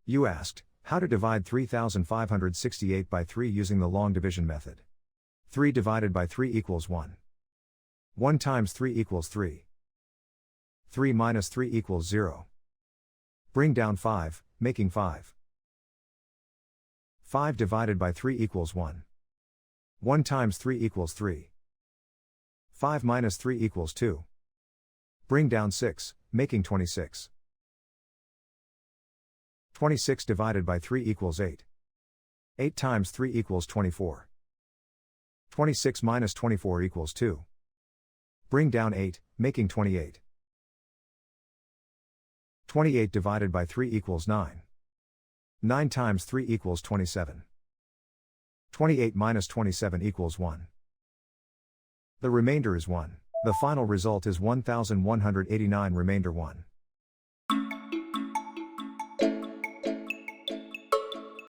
You asked, how to divide 3568 by 3 using the long division method. 3 divided by 3 equals 1. 1 times 3 equals 3. 3 minus 3 equals 0. Bring down 5, making 5. 5 divided by 3 equals 1. 1 times 3 equals 3. 5 minus 3 equals 2. Bring down 6, making 26. 26 divided by 3 equals 8. 8 times 3 equals 24. 26 minus 24 equals 2. Bring down 8, making 28. 28 divided by 3 equals 9. 9 times 3 equals 27. 28 minus 27 equals 1. The remainder is 1. The final result is 1189 remainder 1.